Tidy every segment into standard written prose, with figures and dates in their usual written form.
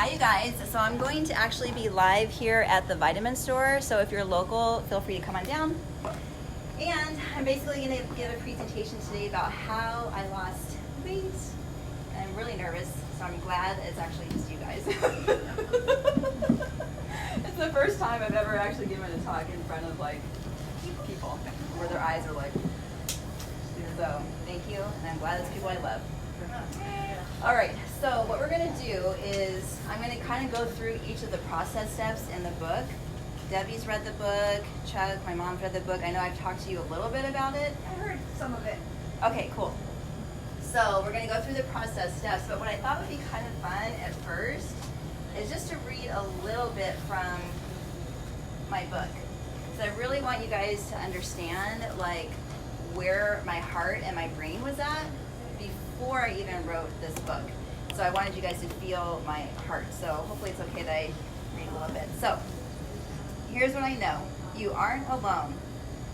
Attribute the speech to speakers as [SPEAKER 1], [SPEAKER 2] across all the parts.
[SPEAKER 1] Hi you guys, so I'm going to actually be live here at the vitamin store, so if you're local, feel free to come on down. And I'm basically going to give a presentation today about how I lost weight. And I'm really nervous, so I'm glad it's actually just you guys. It's the first time I've ever actually given a talk in front of like people where their eyes are like, so thank you, and I'm glad it's people I love. All right, so what we're going to do is I'm going to kind of go through each of the process steps in the book. Debbie's read the book, Chuck, my mom's read the book. I know I've talked to you a little bit about it.
[SPEAKER 2] I heard some of it.
[SPEAKER 1] Okay, cool. So we're going to go through the process steps, but what I thought would be kind of fun at first is just to read a little bit from my book. So I really want you guys to understand like where my heart and my brain was at before I even wrote this book. So I wanted you guys to feel my heart. So hopefully it's okay that I read a little bit. So here's what I know. You aren't alone.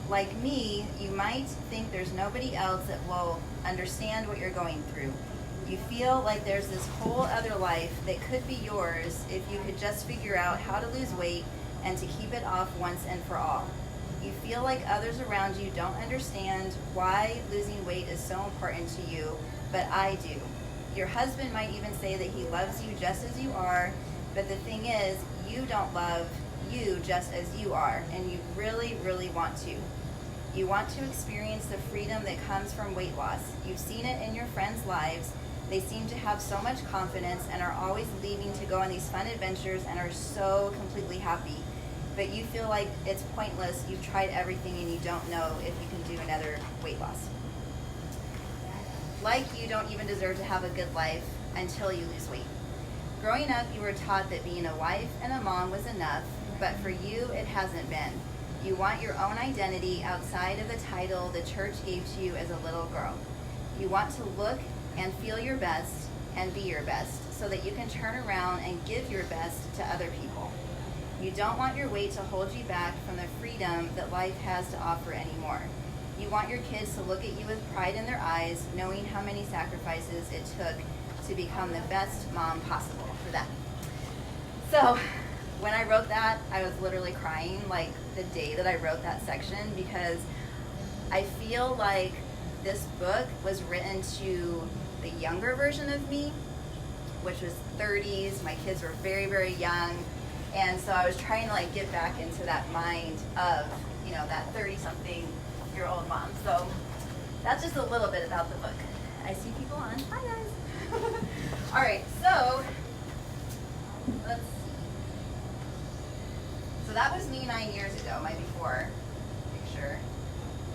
[SPEAKER 1] Like me, you might think there's nobody else that will understand what you're going through. You feel like there's this whole other life that could be yours if you could just figure out how to lose weight and to keep it off once and for all. You feel like others around you don't understand why losing weight is so important to you, but I do. Your husband might even say that he loves you just as you are, but the thing is, you don't love you just as you are, and you really, really want to. You want to experience the freedom that comes from weight loss. You've seen it in your friends' lives. They seem to have so much confidence and are always leaving to go on these fun adventures and are so completely happy. But you feel like it's pointless, you've tried everything and you don't know if you can do another weight loss. Like you don't even deserve to have a good life until you lose weight. Growing up, you were taught that being a wife and a mom was enough, but for you, it hasn't been. You want your own identity outside of the title the church gave to you as a little girl. You want to look and feel your best and be your best so that you can turn around and give your best to other people. You don't want your weight to hold you back from the freedom that life has to offer anymore. You want your kids to look at you with pride in their eyes, knowing how many sacrifices it took to become the best mom possible for them. So when I wrote that, I was literally crying like the day that I wrote that section, because I feel like this book was written to the younger version of me, which was 30s. My kids were very, very young. And so I was trying to like get back into that mind of, you know, that 30-something-year-old mom. So that's just a little bit about the book. I see people on. Hi guys. All right, so let's see. So that was me 9 years ago, my before picture.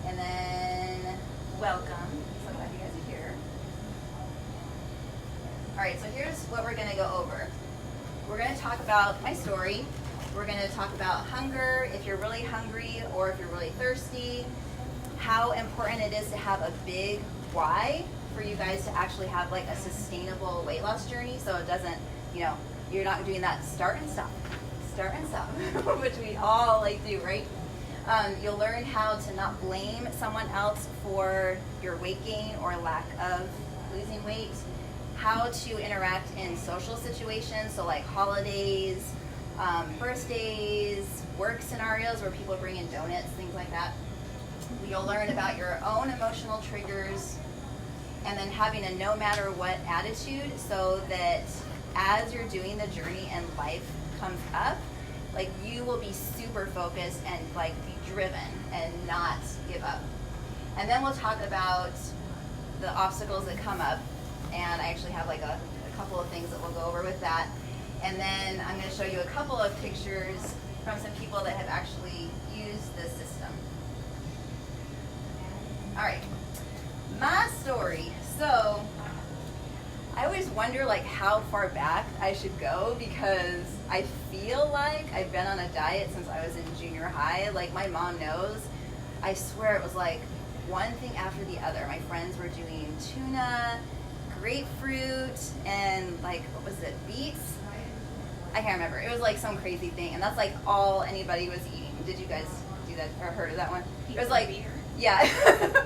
[SPEAKER 1] And then welcome. So glad you guys are here. All right, so here's what we're gonna go over. We're going to talk about my story. We're going to talk about hunger, if you're really hungry or if you're really thirsty, how important it is to have a big why for you guys to actually have like a sustainable weight loss journey, so it doesn't, you know, you're not doing that start and stop, which we all like do, right? You'll learn how to not blame someone else for your weight gain or lack of losing weight. How to interact in social situations, so like holidays, birthdays, work scenarios where people bring in donuts, things like that. You'll learn about your own emotional triggers, and then having a no matter what attitude, so that as you're doing the journey and life comes up, like you will be super focused and like be driven and not give up. And then we'll talk about the obstacles that come up. And I actually have like a couple of things that we'll go over with that. And then I'm going to show you a couple of pictures from some people that have actually used this system. All right, my story. So I always wonder like how far back I should go, because I feel like I've been on a diet since I was in junior high. Like my mom knows. I swear it was like one thing after the other. My friends were doing tuna, grapefruit, and like, what was it, beets? I can't remember. It was like some crazy thing, and that's like all anybody was eating. Did you guys do that or heard of that one?
[SPEAKER 2] Pizza,
[SPEAKER 1] it was like
[SPEAKER 2] beer.
[SPEAKER 1] Yeah.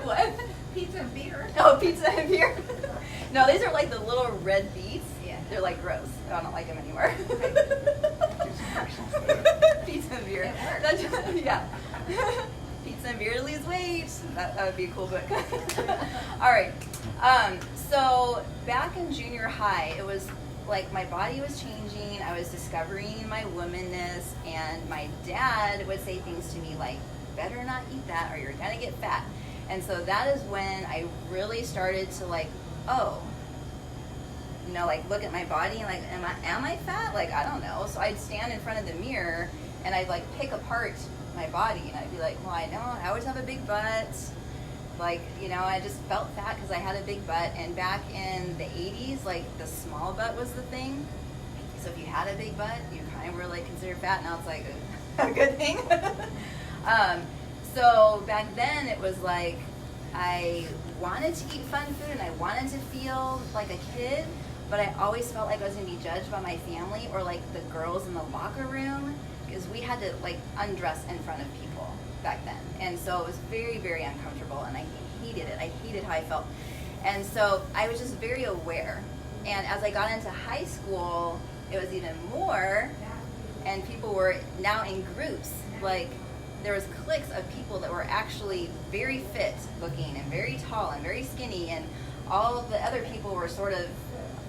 [SPEAKER 1] What?
[SPEAKER 2] Pizza and beer.
[SPEAKER 1] Oh, pizza and beer. No, these are like the little red beets.
[SPEAKER 2] Yeah.
[SPEAKER 1] They're like gross. I don't like them anymore. Pizza and beer. Yeah. Pizza and beer to lose weight. That would be a cool book. All right. So back in junior high, it was like my body was changing. I was discovering my womanness, and my dad would say things to me like, better not eat that or you're going to get fat. And so that is when I really started to like, oh, you know, like look at my body and like, am I fat? Like, I don't know. So I'd stand in front of the mirror and I'd like pick apart my body and I'd be like, well, I know I always have a big butt. Like, you know, I just felt fat because I had a big butt. And back in the 80s, like the small butt was the thing. So if you had a big butt, you kind of were like considered fat. Now it's like a good thing. So back then it was like I wanted to eat fun food and I wanted to feel like a kid, but I always felt like I was going to be judged by my family or like the girls in the locker room, because we had to like undress in front of people back then. And so it was very, very uncomfortable, and I hated it. I hated how I felt. And so I was just very aware. And as I got into high school, it was even more, and people were now in groups. Like there was cliques of people that were actually very fit looking and very tall and very skinny, and all of the other people were sort of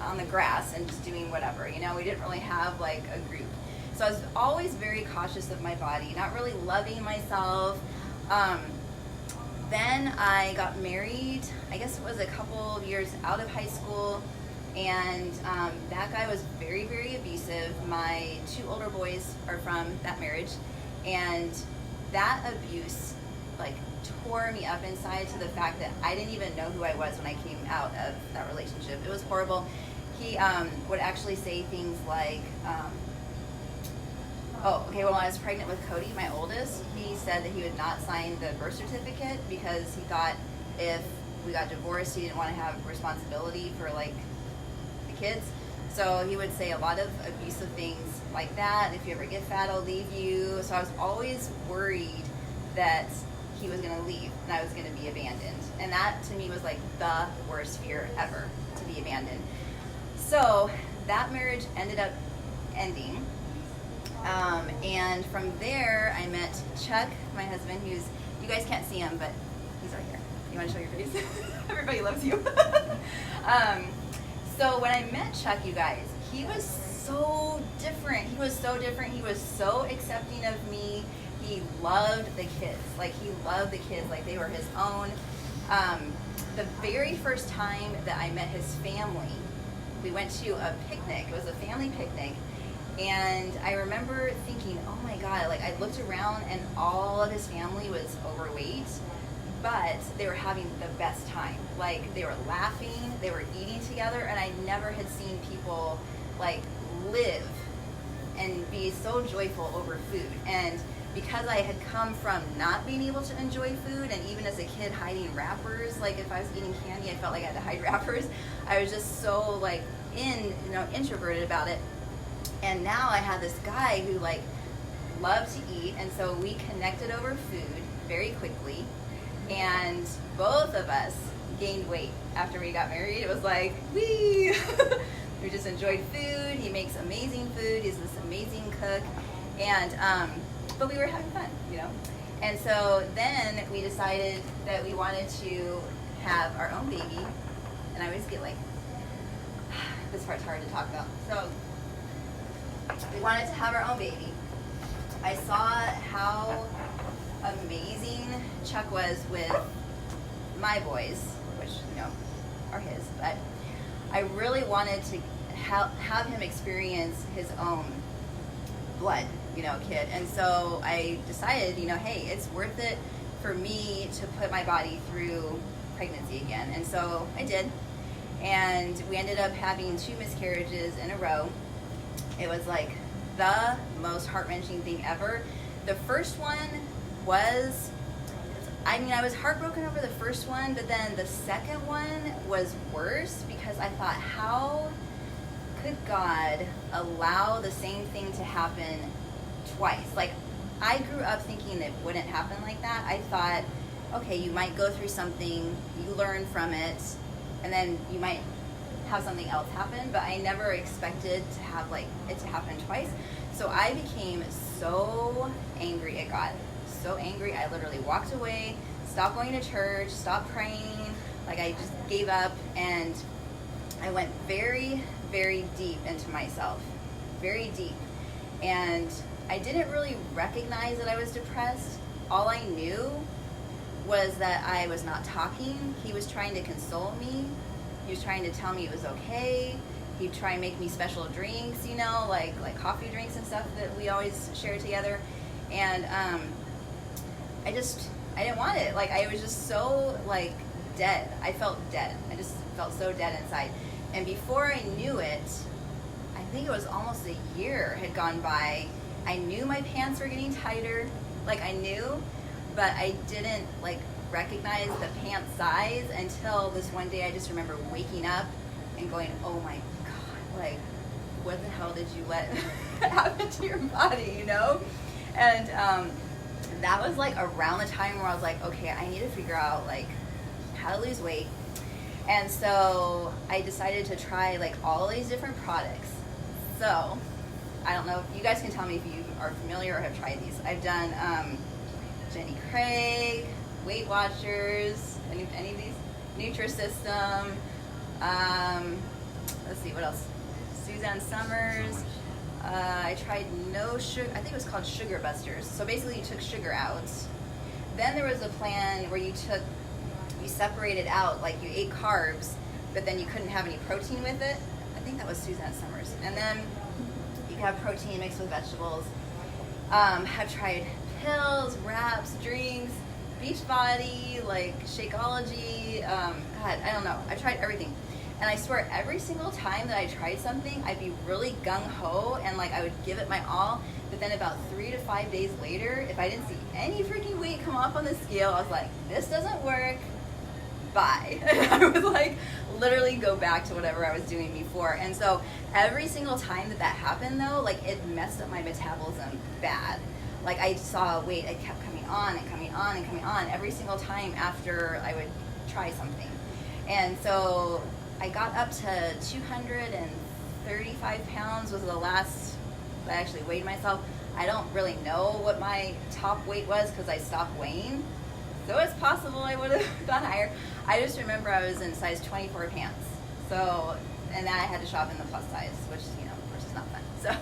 [SPEAKER 1] on the grass and just doing whatever. You know, we didn't really have like a group. So I was always very cautious of my body, not really loving myself. Then I got married, I guess it was a couple of years out of high school, and that guy was very, very abusive. My 2 older boys are from that marriage, and that abuse like tore me up inside to the fact that I didn't even know who I was when I came out of that relationship. It was horrible. He would actually say things like, when I was pregnant with Cody, my oldest, he said that he would not sign the birth certificate because he thought if we got divorced, he didn't want to have responsibility for like the kids. So he would say a lot of abusive things like that. If you ever get fat, I'll leave you. So I was always worried that he was going to leave and I was going to be abandoned. And that to me was like the worst fear ever, to be abandoned. So that marriage ended up ending. And from there, I met Chuck, my husband, who's, you guys can't see him, but he's right here. You want to show your face? Everybody loves you. So when I met Chuck, you guys, he was so different. He was so different. He was so accepting of me. He loved the kids. Like, he loved the kids like they were his own. The very first time that I met his family, we went to a picnic. It was a family picnic. And I remember thinking, oh my God, like I looked around and all of his family was overweight, but they were having the best time. Like they were laughing, they were eating together, and I never had seen people like live and be so joyful over food. And because I had come from not being able to enjoy food, and even as a kid hiding wrappers, like if I was eating candy, I felt like I had to hide wrappers. I was just so like introverted about it. And now I had this guy who like loved to eat, and so we connected over food very quickly, and both of us gained weight after we got married. It was like, wee! We just enjoyed food. He makes amazing food. He's this amazing cook, and but we were having fun, you know. And so then we decided that we wanted to have our own baby, and I always get like, this part's hard to talk about. So we wanted to have our own baby. I saw how amazing Chuck was with my boys, which, you know, are his, but I really wanted to have him experience his own blood, you know, kid. And so I decided, you know, hey, it's worth it for me to put my body through pregnancy again. And so I did. And we ended up having 2 miscarriages in a row. It was like the most heart-wrenching thing ever. The first one was, I was heartbroken over the first one, but then the second one was worse because I thought, how could God allow the same thing to happen twice? Like, I grew up thinking it wouldn't happen like that. I thought, okay, you might go through something, you learn from it, and then you might have something else happen, but I never expected to have like it to happen twice. So I became so angry at God. So angry, I literally walked away, stopped going to church, stopped praying, like I just gave up, and I went very, very deep into myself. Very deep. And I didn't really recognize that I was depressed. All I knew was that I was not talking. He was trying to console me. He was trying to tell me it was okay. He'd try and make me special drinks, you know, like coffee drinks and stuff that we always share together. And I didn't want it. Like, I was just so, like, dead. I felt dead. I just felt so dead inside. And before I knew it, I think it was almost a year had gone by. I knew my pants were getting tighter. Like, I knew, but I didn't, like, recognize the pant size until this one day I just remember waking up and going, oh my God, like, what the hell did you let happen to your body, you know? And that was like around the time where I was like, okay, I need to figure out like how to lose weight. And so I decided to try like all these different products. So I don't know if you guys can tell me if you are familiar or have tried these. I've done Jenny Craig, Weight Watchers, any of these? Nutrisystem. Let's see, what else? Suzanne Summers. I tried no sugar, I think it was called Sugar Busters. So basically you took sugar out. Then there was a plan where you separated out, like you ate carbs, but then you couldn't have any protein with it. I think that was Suzanne Summers. And then you could have protein mixed with vegetables. Have tried pills, wraps, drinks, Beachbody, like Shakeology. God, I don't know. I tried everything. And I swear every single time that I tried something, I'd be really gung-ho and like I would give it my all. But then about 3 to 5 days later, if I didn't see any freaking weight come off on the scale, I was like, this doesn't work, bye. I would like literally go back to whatever I was doing before. And so every single time that happened though, like it messed up my metabolism bad. Like I saw weight, it kept coming on and coming on and coming on every single time after I would try something. And so I got up to 235 pounds was the last I actually weighed myself. I don't really know what my top weight was because I stopped weighing. So it's possible I would have gone higher. I just remember I was in size 24 pants. So, and then I had to shop in the plus size, which, you know, of course is not fun. So,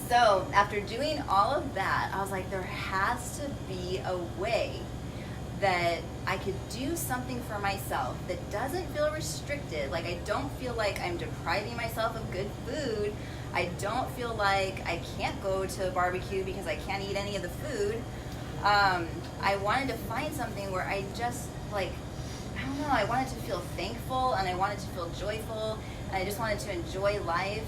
[SPEAKER 1] so after doing all of that, I was like, there has to be a way that I could do something for myself that doesn't feel restricted. Like I don't feel like I'm depriving myself of good food. I don't feel like I can't go to a barbecue because I can't eat any of the food. I wanted to find something where I just like, I don't know, I wanted to feel thankful and I wanted to feel joyful and I just wanted to enjoy life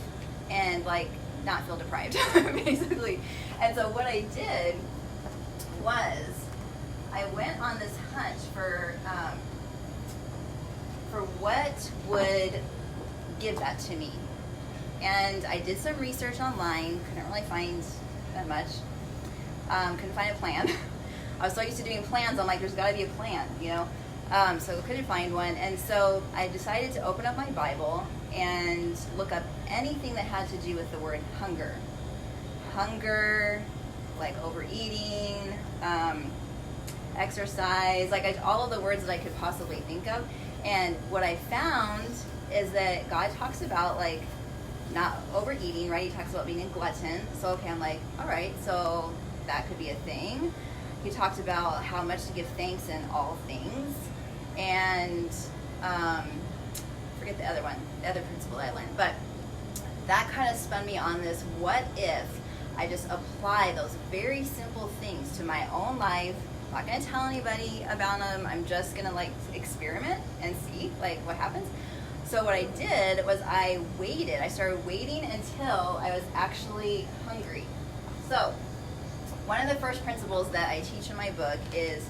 [SPEAKER 1] and like not feel deprived basically. And so what I did was I went on this hunch for what would give that to me. And I did some research online, couldn't really find that much. Couldn't find a plan. I was so used to doing plans, I'm like, there's gotta be a plan, you know? So couldn't find one. And so I decided to open up my Bible and look up anything that had to do with the word hunger. Hunger, like overeating, exercise, like all of the words that I could possibly think of. And what I found is that God talks about like not overeating, right? He talks about being a glutton. So okay, I'm like, all right, so that could be a thing. He talked about how much to give thanks in all things. And forget the other one, the other principle that I learned. But that kind of spun me on this, what if I just apply those very simple things to my own life. I'm not gonna tell anybody about them. I'm just gonna like experiment and see like what happens. So what I did was I waited. I started waiting until I was actually hungry. So one of the first principles that I teach in my book is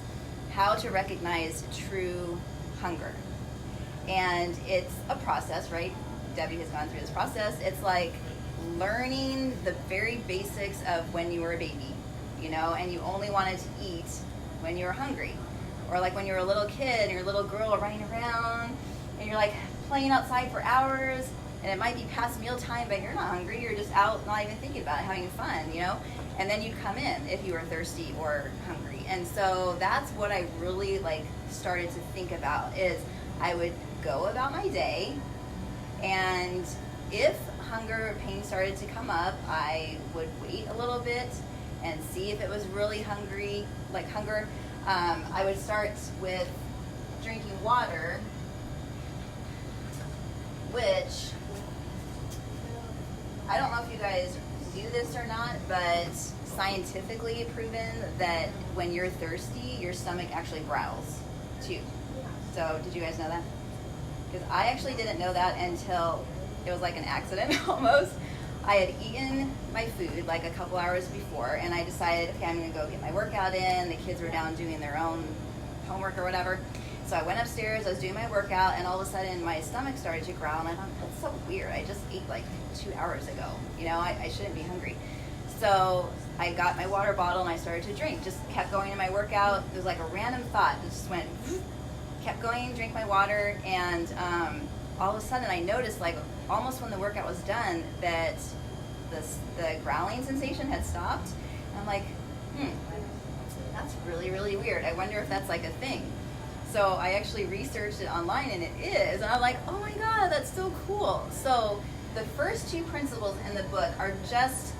[SPEAKER 1] how to recognize true hunger. And it's a process, right? Debbie has gone through this process. It's like learning the very basics of when you were a baby, you know, and you only wanted to eat when you were hungry. Or like when you were a little kid and you're a little girl running around and you're like playing outside for hours, and it might be past mealtime, but you're not hungry. You're just out, not even thinking about it, having fun, you know? And then you'd come in if you were thirsty or hungry. And so that's what I really like started to think about, is I would go about my day, and if hunger or pain started to come up, I would wait a little bit and see if it was really hungry, like hunger. I would start with drinking water, which I don't know if you guys do this or not, but scientifically proven that when you're thirsty, your stomach actually growls too. So did you guys know that? Because I actually didn't know that until it was like an accident almost. I had eaten my food like a couple hours before, and I decided, okay, I'm gonna go get my workout in. The kids were down doing their own homework or whatever. So I went upstairs, I was doing my workout, and all of a sudden my stomach started to growl, and I thought, that's so weird. I just ate like 2 hours ago. You know, I shouldn't be hungry. So I got my water bottle and I started to drink. Just kept going in my workout. It was like a random thought. It just went, kept going, drank my water, and all of a sudden I noticed, like almost when the workout was done, that the growling sensation had stopped. And I'm like, that's really, really weird. I wonder if that's like a thing. So I actually researched it online, and it is. And I'm like, oh my God, that's so cool. So the first 2 principles in the book are just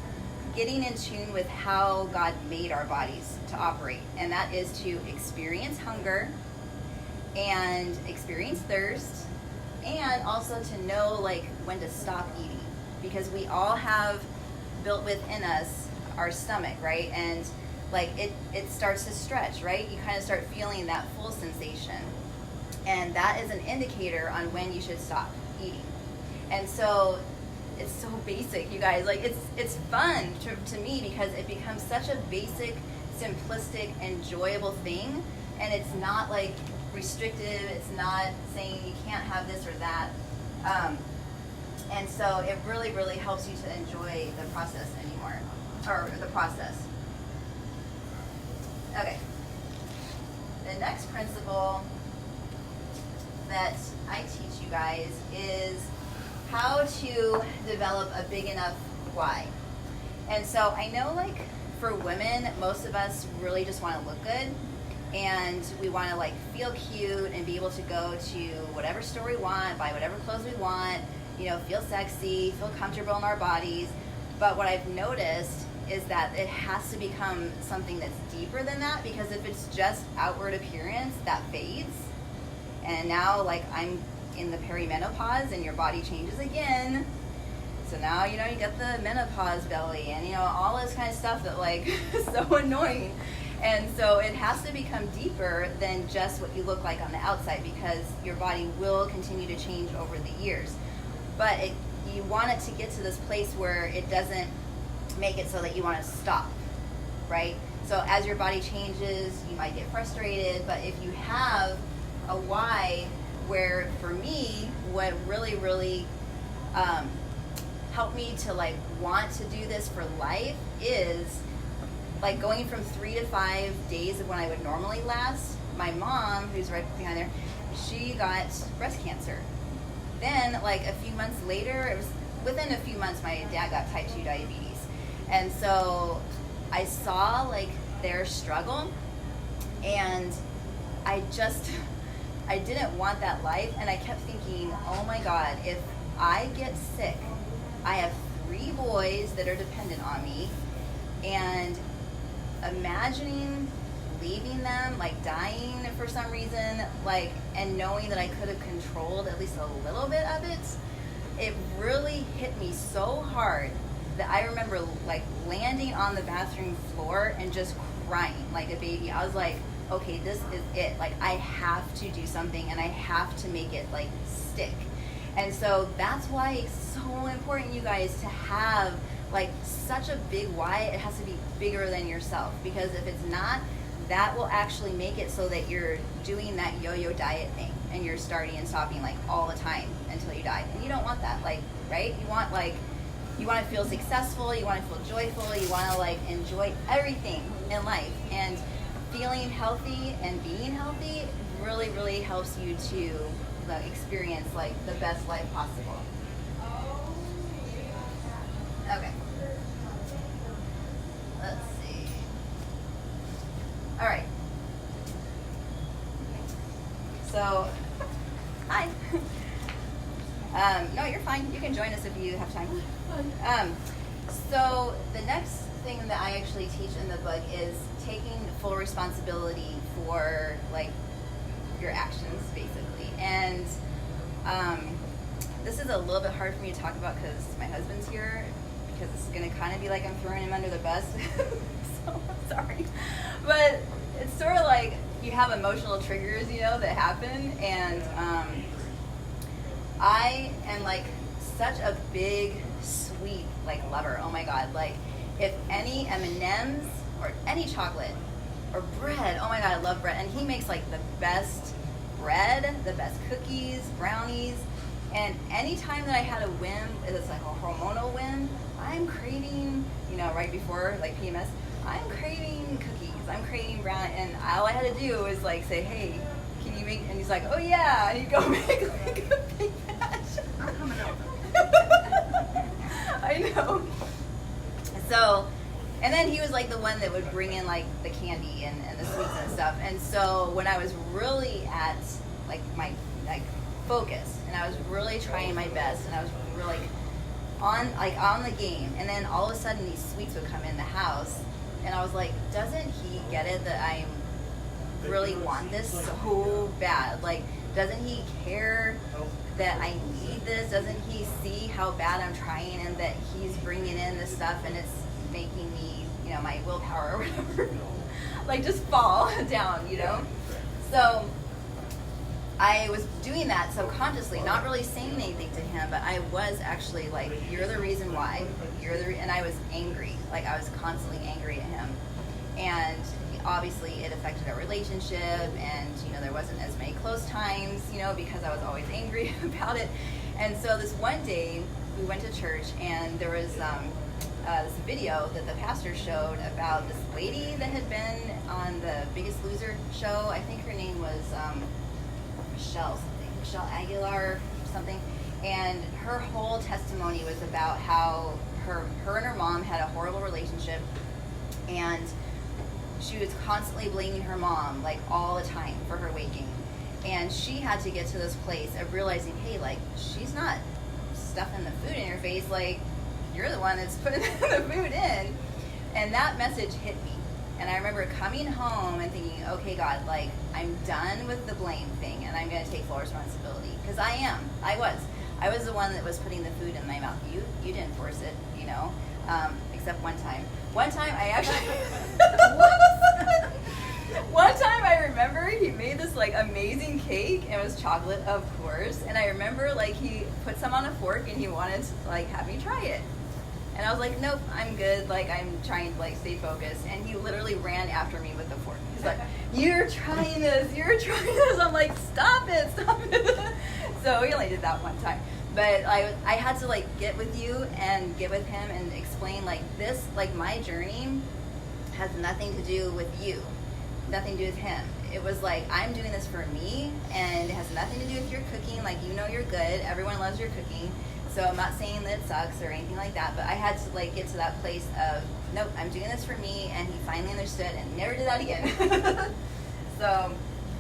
[SPEAKER 1] getting in tune with how God made our bodies to operate. And that is to experience hunger and experience thirst, and also to know like when to stop eating. Because we all have built within us our stomach, right? And like it starts to stretch, right? You kind of start feeling that full sensation. And that is an indicator on when you should stop eating. And so it's so basic, you guys. Like it's fun to me, because it becomes such a basic, simplistic, enjoyable thing. And it's not like restrictive. It's not saying you can't have this or that. And so it really, really helps you to enjoy the process anymore, or the process. Okay. The next principle that I teach you guys is how to develop a big enough why. And so I know, like, for women, most of us really just want to look good, and we want to like feel cute and be able to go to whatever store we want, buy whatever clothes we want, you know, feel sexy, feel comfortable in our bodies. But what I've noticed is that it has to become something that's deeper than that, because if it's just outward appearance, that fades. And now, like, I'm in the perimenopause and your body changes again. So now, you know, you get the menopause belly and, you know, all this kind of stuff that, like, is so annoying. And so it has to become deeper than just what you look like on the outside, because your body will continue to change over the years. But you want it to get to this place where it doesn't make it so that you want to stop, right? So as your body changes, you might get frustrated, but if you have a why, where for me, what really, really helped me to like want to do this for life is like going from 3 to 5 days of when I would normally last. My mom, who's right behind there, she got breast cancer. Then like a few months later, it was within a few months, my dad got type 2 diabetes. And so I saw like their struggle, and I didn't want that life. And I kept thinking, oh my God, if I get sick, I have 3 boys that are dependent on me, and imagining leaving them, like dying for some reason, like, and knowing that I could have controlled at least a little bit of it, it really hit me so hard that I remember like landing on the bathroom floor and just crying like a baby. I was like, okay, this is it. Like, I have to do something, and I have to make it like stick. And so that's why it's so important, you guys, to have like such a big why. It has to be bigger than yourself, because if it's not, that will actually make it so that you're doing that yo-yo diet thing, and you're starting and stopping like all the time until you die. And you don't want that, like, right? You want to feel successful, you want to feel joyful, you want to like enjoy everything in life. And feeling healthy and being healthy really, really helps you to experience like the best life possible. Okay. Let's see. All right. So, hi. No, you're fine. You can join us if you have time. So the next thing that I actually teach in the book is taking full responsibility for like your actions, basically. And this is a little bit hard for me to talk about because my husband's here, because it's going to kind of be like I'm throwing him under the bus. So I'm sorry. But it's sort of like you have emotional triggers, that happen. And I am like such a big, sweet, like lover. Oh my God. Like if any M&Ms or any chocolate or bread, oh my God, I love bread. And he makes like the best bread, the best cookies, brownies. And anytime that I had a whim, it's like a hormonal whim, I'm craving, right before like PMS, I'm craving cookies, I'm craving brownie. And all I had to do was like say, hey, can you make, and he's like, oh yeah, and he'd go make like a big batch.
[SPEAKER 2] I'm coming over.
[SPEAKER 1] I know. So, and then he was like the one that would bring in like the candy and the sweets and stuff. And so when I was really at like my like focus and I was really trying my best and I was really on the game, and then all of a sudden these sweets would come in the house and I was like, doesn't he get it that I really want this so bad? Like, doesn't he care that I need this? Doesn't he see how bad I'm trying and that he's bringing in this stuff and it's making me, my willpower or whatever, like just fall down, So I was doing that subconsciously, not really saying anything to him, but I was actually like, you're the reason why. And I was angry. Like I was constantly angry at him. And obviously it affected our relationship, and there wasn't as many close times, because I was always angry about it. And so this one day we went to church, and there was this video that the pastor showed about this lady that had been on the Biggest Loser show. I think her name was Michelle Aguilar or something. And her whole testimony was about how her and her mom had a horrible relationship, and she was constantly blaming her mom, like all the time, for her weight gain. And she had to get to this place of realizing, hey, like, she's not stuffing the food in her face, like, you're the one that's putting the food in. And that message hit me. And I remember coming home and thinking, okay, God, like, I'm done with the blame thing, and I'm going to take full responsibility. Because I was the one that was putting the food in my mouth. You didn't force it, except one time. One time I actually, one time I remember he made this like amazing cake, and it was chocolate, of course. And I remember like he put some on a fork and he wanted to like have me try it. And I was like, nope, I'm good. Like I'm trying to like stay focused. And he literally ran after me with the fork. He's like, you're trying this. I'm like, stop it. So he only did that one time. But I had to like get with you and get with him and explain like this, like my journey has nothing to do with you, nothing to do with him. It was like, I'm doing this for me, and it has nothing to do with your cooking. Like, you're good. Everyone loves your cooking. So I'm not saying that it sucks or anything like that, but I had to like get to that place of, nope, I'm doing this for me. And he finally understood and never did that again. So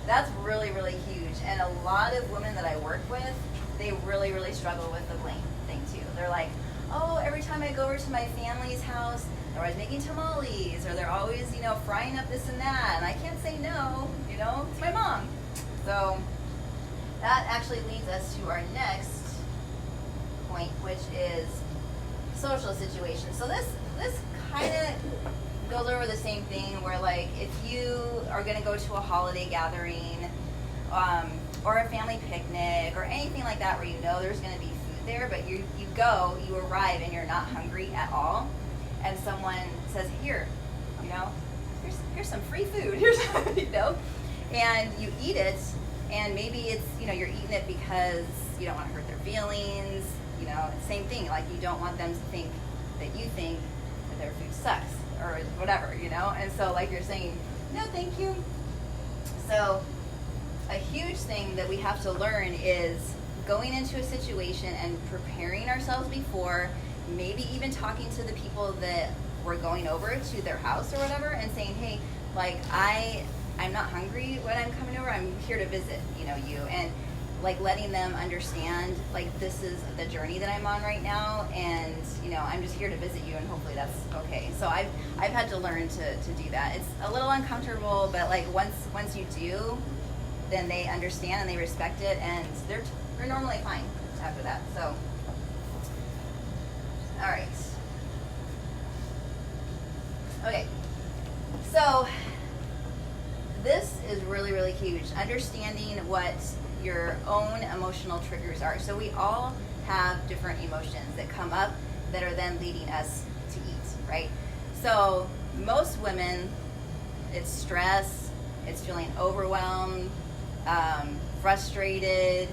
[SPEAKER 1] that's really, really huge. And a lot of women that I work with, they really, really struggle with the blame thing too. They're like, oh, every time I go over to my family's house, they're always making tamales, or they're always, frying up this and that, and I can't say no, it's my mom. So that actually leads us to our next point, which is social situations. So this kind of goes over the same thing, where like if you are going to go to a holiday gathering, or a family picnic or anything like that where there's going to be food there, but you arrive and you're not hungry at all, and someone says, here's some free food, and you eat it, and maybe it's, you're eating it because you don't want to hurt their feelings, same thing, like you don't want them to think that you think that their food sucks or whatever, and so like you're saying, no thank you. So a huge thing that we have to learn is going into a situation and preparing ourselves before, maybe even talking to the people that we're going over to their house or whatever, and saying, hey, like, I'm not hungry when I'm coming over, I'm here to visit, you, and like letting them understand, like, this is the journey that I'm on right now, and I'm just here to visit you, and hopefully that's okay. So I've had to learn to do that. It's a little uncomfortable, but like once you do, then they understand and they respect it, and they're normally fine after that. So all right, okay, so this is really, really huge, understanding what your own emotional triggers are. So we all have different emotions that come up that are then leading us to eat, right? So most women, it's stress, it's feeling overwhelmed, frustrated.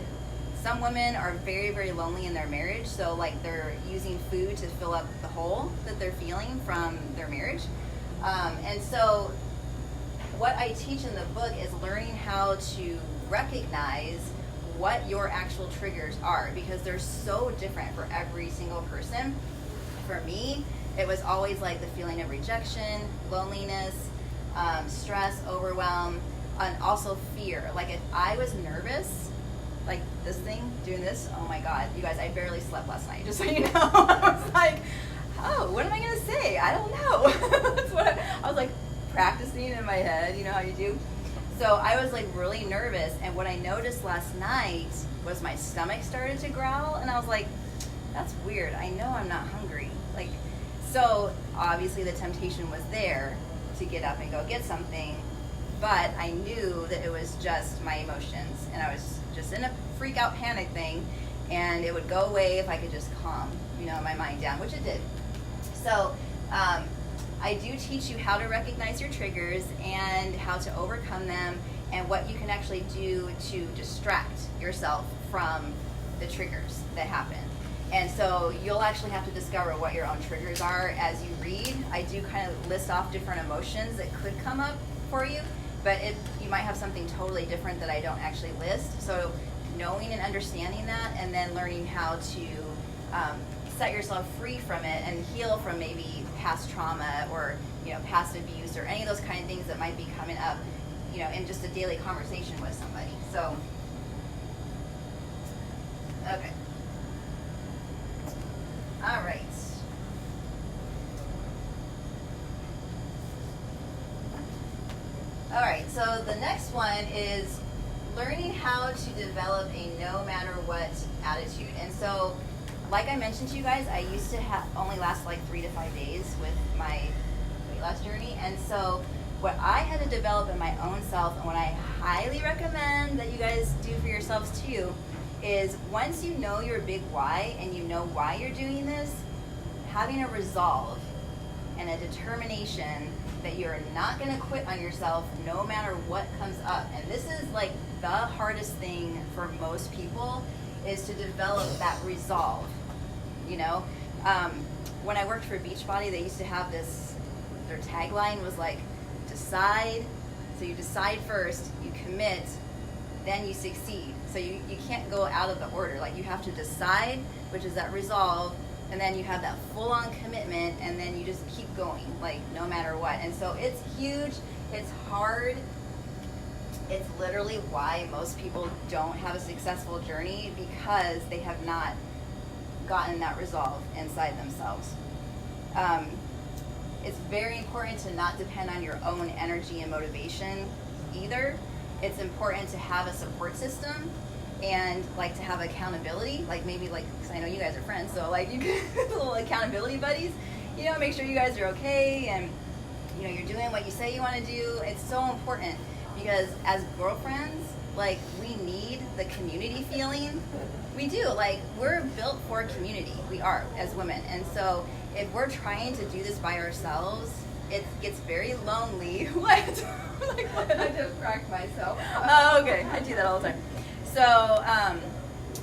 [SPEAKER 1] Some women are very, very lonely in their marriage, so like they're using food to fill up the hole that they're feeling from their marriage. And so what I teach in the book is learning how to recognize what your actual triggers are, because they're so different for every single person. For me, it was always like the feeling of rejection, loneliness, stress, overwhelm, and also fear. Like if I was nervous, like this thing, doing this, oh my God, you guys, I barely slept last night, just so you know. I was like, oh, what am I gonna say? I don't know. That's what I was like practicing in my head, you know how you do? So I was like really nervous, and what I noticed last night was my stomach started to growl, and I was like, that's weird, I know I'm not hungry. Like, so obviously the temptation was there to get up and go get something, but I knew that it was just my emotions, and I was just in a freak out panic thing, and it would go away if I could just calm, my mind down, which it did. So I do teach you how to recognize your triggers and how to overcome them, and what you can actually do to distract yourself from the triggers that happen. And so you'll actually have to discover what your own triggers are as you read. I do kind of list off different emotions that could come up for you, but you might have something totally different that I don't actually list. So knowing and understanding that, and then learning how to set yourself free from it and heal from maybe past trauma or past abuse or any of those kind of things that might be coming up in just a daily conversation with somebody. So okay, all right, so the next one is learning how to develop a no matter what attitude. And so like I mentioned to you guys, I used to only last like 3 to 5 days with my weight loss journey. And so what I had to develop in my own self, and what I highly recommend that you guys do for yourselves too, is once you know your big why and you know why you're doing this, having a resolve and a determination that you're not going to quit on yourself no matter what comes up. And this is like the hardest thing for most people, is to develop that resolve. When I worked for Beachbody, they used to have this, their tagline was like, decide. So you decide first, you commit, then you succeed. So you can't go out of the order. Like you have to decide, which is that resolve, and then you have that full-on commitment, and then you just keep going, like no matter what. And so it's huge, it's hard. It's literally why most people don't have a successful journey, because they have not gotten that resolve inside themselves. It's very important to not depend on your own energy and motivation either. It's important to have a support system and like to have accountability, like maybe like, because I know you guys are friends, so like you can little accountability buddies, make sure you guys are okay, and you're doing what you say you want to do. It's so important, because as girlfriends, like we need the community feeling. We do, like we're built for community. We are, as women. And so if we're trying to do this by ourselves, it gets very lonely. What? Like what? I just cracked myself. Oh, okay. I do that all the time. So,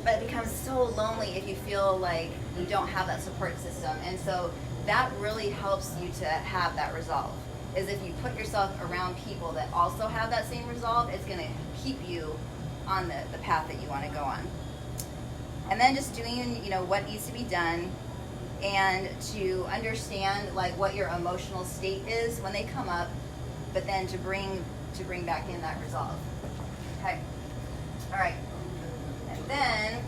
[SPEAKER 1] but it becomes so lonely if you feel like you don't have that support system. And so that really helps you to have that resolve. is if you put yourself around people that also have that same resolve, it's going to keep you on the path that you want to go on. And then just doing, what needs to be done, and to understand like what your emotional state is when they come up, but then to bring back in that resolve. Okay. All right. And then,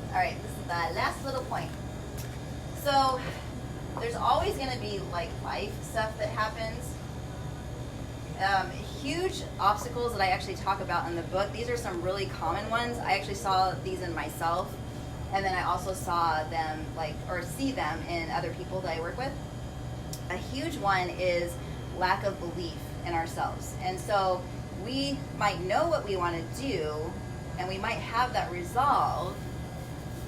[SPEAKER 1] all right, this is the last little point. So there's always going to be like life stuff that happens. Huge obstacles that I actually talk about in the book. These are some really common ones. I actually saw these in myself, and then I also saw them see them in other people that I work with. A huge one is lack of belief in ourselves. And so we might know what we want to do, and we might have that resolve,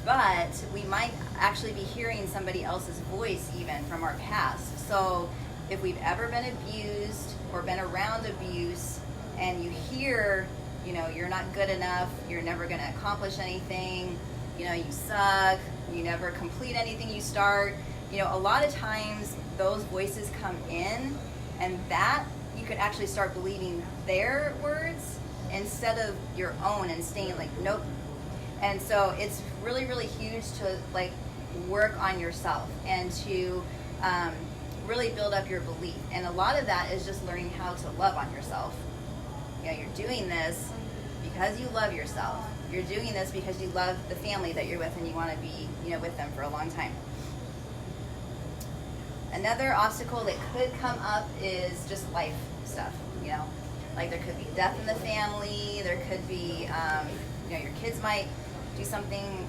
[SPEAKER 1] but we might actually be hearing somebody else's voice even from our past. So if we've ever been abused or been around abuse, and you hear, you're not good enough, you're never going to accomplish anything, you suck, you never complete anything you start, a lot of times those voices come in, and that you could actually start believing their words instead of your own and staying like, nope. And so it's really, really huge to work on yourself and to really build up your belief. And a lot of that is just learning how to love on yourself. You're doing this because you love yourself. You're doing this because you love the family that you're with, and you want to be, with them for a long time. Another obstacle that could come up is just life stuff, like there could be death in the family, there could be, your kids might do something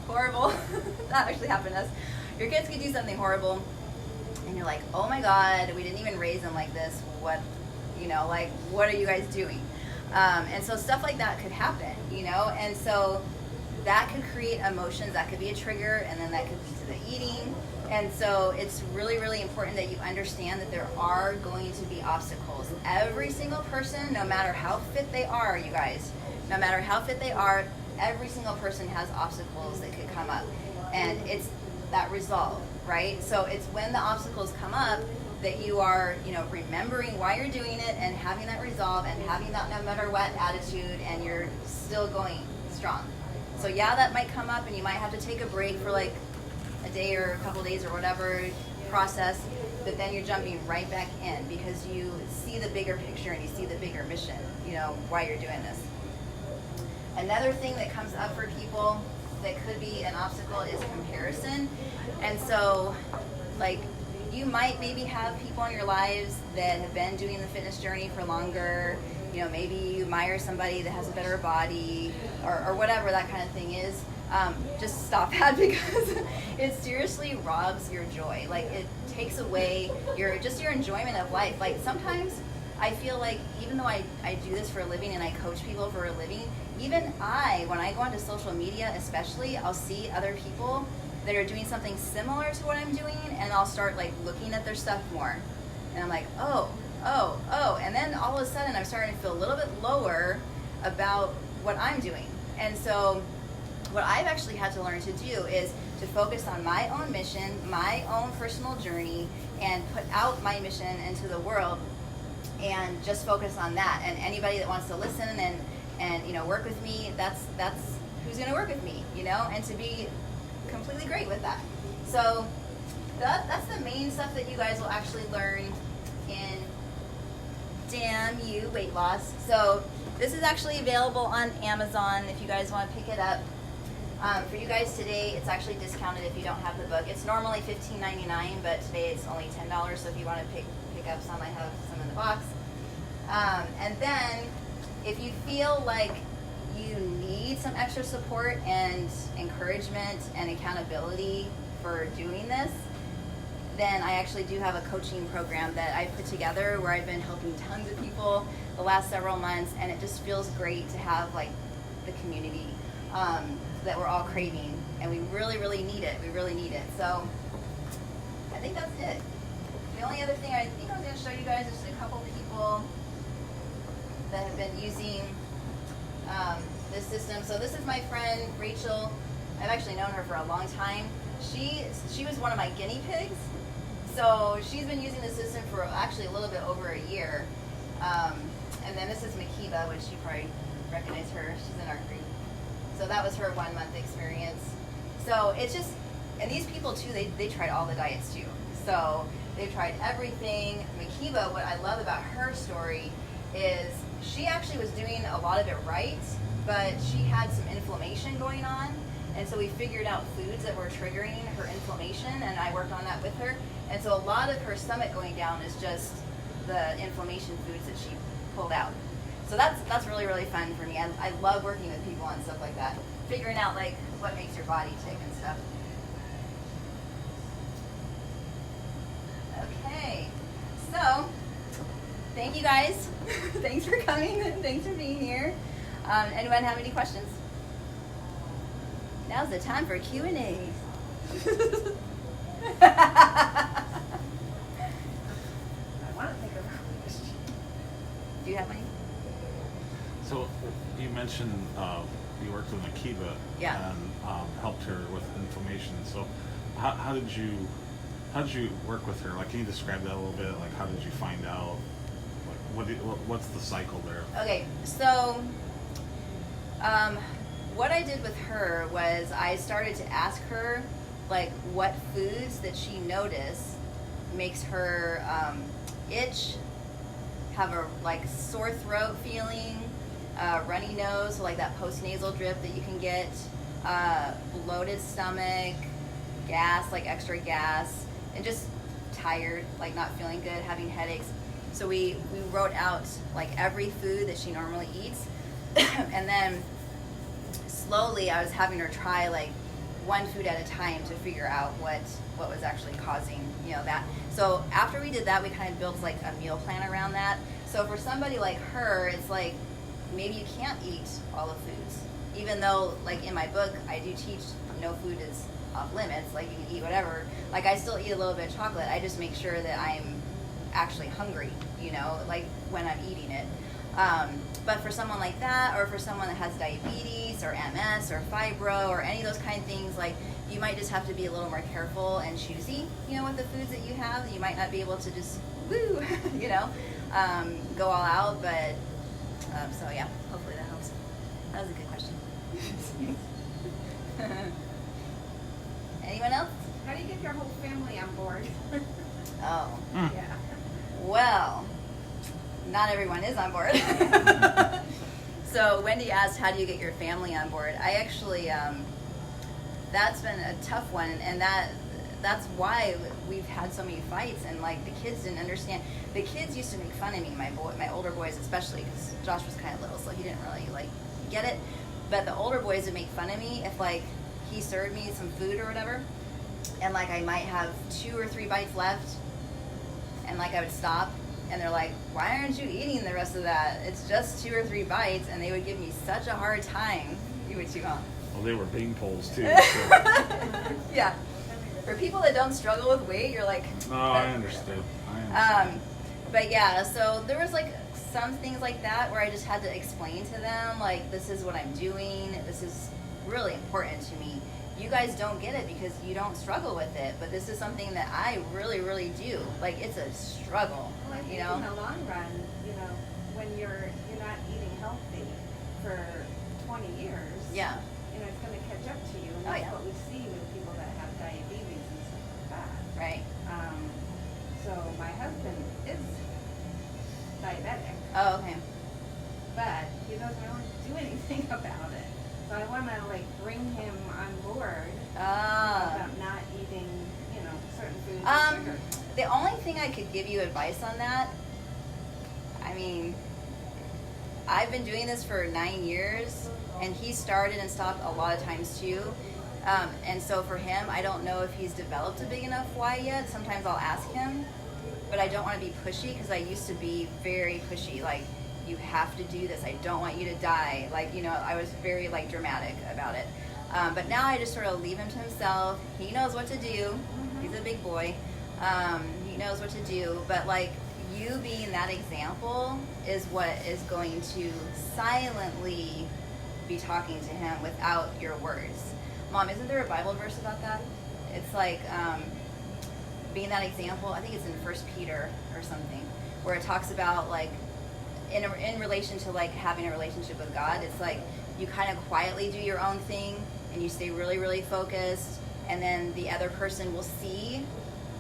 [SPEAKER 1] horrible. That actually happened to us. Your kids could do something horrible, and you're like, oh my God, we didn't even raise them like this. What, what are you guys doing? And so stuff like that could happen, and so that could create emotions. That could be a trigger, and then that could lead to the eating. And so it's really, really important that you understand that there are going to be obstacles. Every single person, no matter how fit they are, you guys, no matter how fit they are, every single person has obstacles that could come up. And it's that resolve, right? So it's when the obstacles come up that you are, remembering why you're doing it and having that resolve and having that no matter what attitude, and you're still going strong. So yeah, that might come up, and you might have to take a break for like a day or a couple days or whatever process, but then you're jumping right back in because you see the bigger picture and you see the bigger mission, why you're doing this. Another thing that comes up for people that could be an obstacle is comparison. And so you might maybe have people in your lives that have been doing the fitness journey for longer. Maybe you admire somebody that has a better body or whatever that kind of thing is. Just stop that, because it seriously robs your joy. It takes away your enjoyment of life. Sometimes I feel like, even though I do this for a living and I coach people for a living, even when I go onto social media especially, I'll see other people that are doing something similar to what I'm doing, and I'll start looking at their stuff more. And I'm like, oh. And then all of a sudden I'm starting to feel a little bit lower about what I'm doing. And so what I've actually had to learn to do is to focus on my own mission, my own personal journey, and put out my mission into the world, and just focus on that. And anybody that wants to listen and work with me, that's who's going to work with me, and to be completely great with that. So that's the main stuff that you guys will actually learn in Damn You Weight Loss. So this is actually available on Amazon if you guys want to pick it up. For you guys today, it's actually discounted if you don't have the book. It's normally $15.99, but today it's only $10. So if you want to pick up some, I have some in the box. And then if you feel like you need some extra support and encouragement and accountability for doing this, then I actually do have a coaching program that I put together where I've been helping tons of people the last several months, and it just feels great to have the community that we're all craving, and we really, really need it. We really need it. So I think that's it. The only other thing I think I was going to show you guys is just a couple people that have been using this system. So this is my friend Rachel. I've actually known her for a long time. She was one of my guinea pigs. So she's been using the system for actually a little bit over a year. And then this is Makiba, which you probably recognize her. She's in our group. So that was her 1 month experience. So it's just, and these people too, they tried all the diets too. So they've tried everything. Makiba, what I love about her story is she actually was doing a lot of it right, but she had some inflammation going on. And so we figured out foods that were triggering her inflammation, and I worked on that with her. And so a lot of her stomach going down is just the inflammation foods that she pulled out. So that's really, really fun for me. I love working with people on stuff like that, figuring out like what makes your body tick and stuff. Okay, so thank you guys. Thanks for coming. Thanks for being here. Anyone have any questions? Now's the time for Q&A. I want to think of a question. Do you have any?
[SPEAKER 2] So you mentioned you worked with Makiba and helped her with inflammation. So how did you work with her? Like, can you describe that a little bit? Like, how did you find out? Like, what's the cycle there?
[SPEAKER 1] Okay, so what I did with her was I started to ask her like what foods that she noticed makes her itch, have a like sore throat feeling, runny nose, so like that postnasal drip that you can get, bloated stomach, gas, like extra gas, and just tired, like not feeling good, having headaches. So we wrote out like every food that she normally eats, and then slowly I was having her try like one food at a time to figure out what was actually causing, that. So after we did that, we kind of built like a meal plan around that. So for somebody like her, it's like maybe you can't eat all the foods, even though like in my book I do teach no food is off limits, like you can eat whatever. Like I still eat a little bit of chocolate. I just make sure that I'm actually hungry, like when I'm eating it. But for someone like that, or for someone that has diabetes or MS or fibro or any of those kind of things, like you might just have to be a little more careful and choosy, with the foods that you have. You might not be able to just woo, go all out. But so yeah, hopefully that helps. That was a good question. Anyone else?
[SPEAKER 3] How do you get your whole family on board?
[SPEAKER 1] Oh.
[SPEAKER 3] Yeah.
[SPEAKER 1] Well, not everyone is on board. So Wendy asked, how do you get your family on board? I actually, that's been a tough one, and that's why we've had so many fights, and like the kids didn't understand. The kids used to make fun of me, my older boys especially, because Josh was kind of little, so he didn't really like get it. But the older boys would make fun of me if like he served me some food or whatever, and like I might have 2 or 3 bites left, and like I would stop, and they're like, why aren't you eating the rest of that? It's just 2 or 3 bites, and they would give me such a hard time. You would chew on.
[SPEAKER 2] Well, they were bean poles too. So.
[SPEAKER 1] Yeah. For people that don't struggle with weight, you're like.
[SPEAKER 2] No, I understood.
[SPEAKER 1] But yeah, so there was like some things like that where I just had to explain to them, like, this is what I'm doing. This is really important to me. You guys don't get it because you don't struggle with it, but this is something that I really, really do. Like, it's a struggle,
[SPEAKER 3] Well, I think in the long run, when you're not eating healthy for 20 years,
[SPEAKER 1] Yeah.
[SPEAKER 3] It's going to catch up to you, and
[SPEAKER 1] Oh,
[SPEAKER 3] that's
[SPEAKER 1] yeah.
[SPEAKER 3] what we see with people that have diabetes and stuff like that.
[SPEAKER 1] Right.
[SPEAKER 3] So my husband is diabetic,
[SPEAKER 1] Oh, okay.
[SPEAKER 3] but he doesn't really do anything about it. So I want to bring him on board about not eating, certain foods and sugar.
[SPEAKER 1] The only thing I could give you advice on that, I mean, I've been doing this for 9 years, and he started and stopped a lot of times too. And so for him, I don't know if he's developed a big enough why yet. Sometimes I'll ask him, but I don't want to be pushy because I used to be very pushy. Like, you have to do this. I don't want you to die. Like, I was very dramatic about it. But now I just sort of leave him to himself. He knows what to do. He's a big boy. He knows what to do. But you being that example is what is going to silently be talking to him without your words. Mom, isn't there a Bible verse about that? It's like being that example. I think it's in 1 Peter or something, where it talks about like in relation to like having a relationship with God. It's like you kind of quietly do your own thing and you stay really, really focused, and then the other person will see,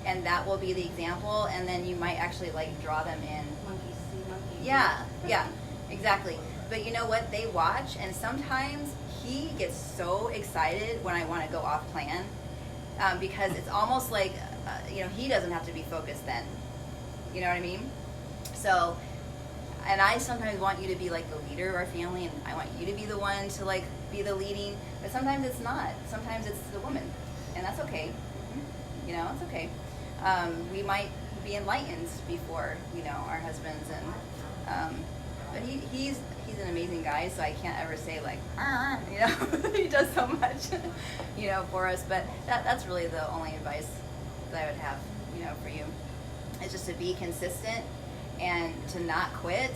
[SPEAKER 1] and that will be the example, and then you might actually like draw them in.
[SPEAKER 3] Monkey see, monkey do.
[SPEAKER 1] Yeah, exactly. But you know what? They watch, and sometimes he gets so excited when I want to go off plan, because it's almost like, he doesn't have to be focused then. You know what I mean? So, and I sometimes want you to be like the leader of our family, and I want you to be the one to like be the leading, but sometimes it's not. Sometimes it's the woman, and that's okay. It's okay. We might be enlightened before, our husbands, and but he's an amazing guy, so I can't ever say like, he does so much, for us. But that's really the only advice that I would have, for you. It's just to be consistent and to not quit,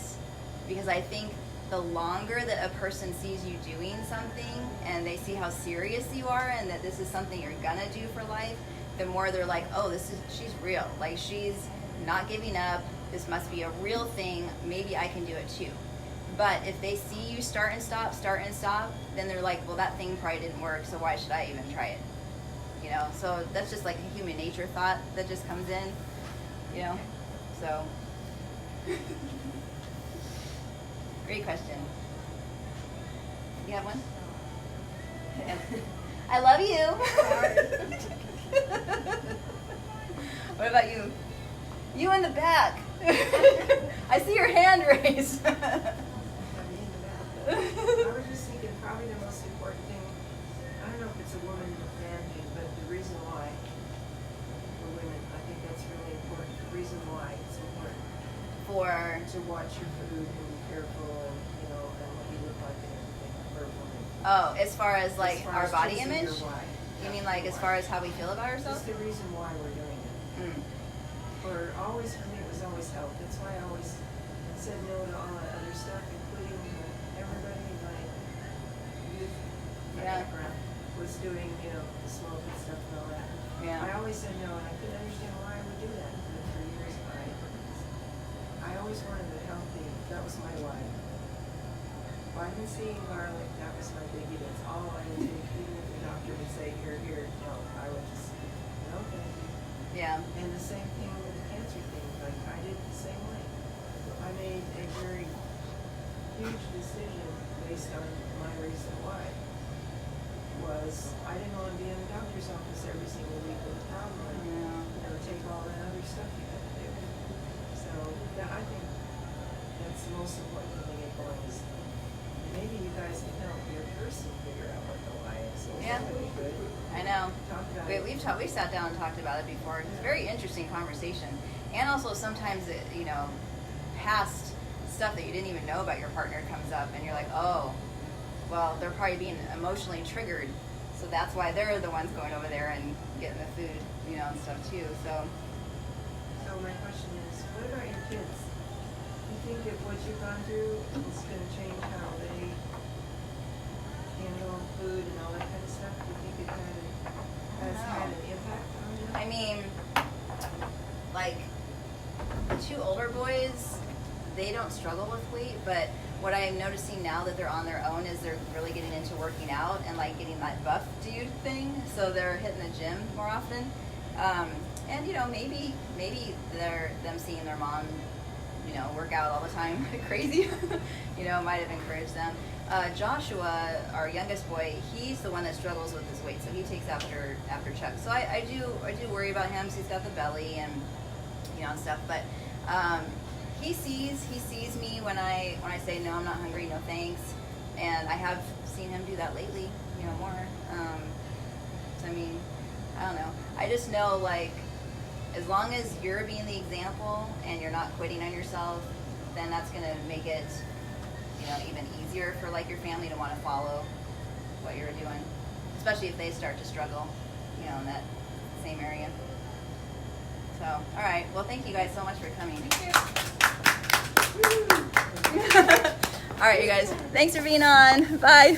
[SPEAKER 1] because I think the longer that a person sees you doing something and they see how serious you are and that this is something you're gonna do for life, the more they're like, oh, she's real. Like, she's not giving up. This must be a real thing. Maybe I can do it too. But if they see you start and stop, then they're like, well, that thing probably didn't work, so why should I even try it? So that's just like a human nature thought that just comes in, so. Great question. You have one? I love you. What about you? You in the back. I see your hand raised.
[SPEAKER 4] I was just thinking probably the most important thing, I don't know if it's a woman or man thing, but the reason why for women, I think that's really important. The reason why it's important to watch your food and be careful and, and what you look like and everything for a woman.
[SPEAKER 1] Oh, as far as like our body
[SPEAKER 4] choosing
[SPEAKER 1] image?
[SPEAKER 4] your why.
[SPEAKER 1] You mean like as far as how we feel about ourselves?
[SPEAKER 4] That's the reason why we're doing it. For me, it was always health. That's why I always said no to all that other stuff, including everybody in my youth background was doing, the smoke and stuff and all that.
[SPEAKER 1] Yeah.
[SPEAKER 4] I always said no, and I couldn't understand why I would do that. But for years, I always wanted a healthy. That was my why. Vitamin C and garlic. That was my biggie. That's all I would take. Even if the doctor would say, here, no, I would just, okay.
[SPEAKER 1] Yeah.
[SPEAKER 4] And the same thing with the cancer thing, like I did the same way. I made a very huge decision based on my reason why. Was I didn't want to be in the doctor's office every single week with a problem and take all that other stuff you had to do. So I think that's the most important thing to get going is maybe you guys can help your person figure out what the why is. So
[SPEAKER 1] Yeah.
[SPEAKER 4] that would be good.
[SPEAKER 1] I know.
[SPEAKER 4] Talk about
[SPEAKER 1] We've sat down and talked about it before. It's a very interesting conversation, and also sometimes past stuff that you didn't even know about your partner comes up, and you're like, oh, well, they're probably being emotionally triggered, so that's why they're the ones going over there and getting the food, and stuff too. So
[SPEAKER 4] my question is, what about your kids? You think that what you've gone through is going to change how they handle food and all that kind of stuff? Do you think it has had an impact on them?
[SPEAKER 1] I mean, like, the two older boys, they don't struggle with weight, but what I'm noticing now that they're on their own is they're really getting into working out and like getting that buff dude thing. So they're hitting the gym more often. And maybe them seeing their mom, work out all the time crazy, might have encouraged them. Joshua, our youngest boy, he's the one that struggles with his weight, so he takes after Chuck. So I do worry about him. So he's got the belly and and stuff, but he sees me when I say no, I'm not hungry, no thanks, and I have seen him do that lately, more. So I mean, I don't know. I just know, like, as long as you're being the example and you're not quitting on yourself, then that's gonna make it, even easier for like your family to want to follow what you're doing, especially if they start to struggle, in that same area. So, all right. Well, thank you guys so much for coming. Thank you. All right, you guys. Thanks for being on. Bye.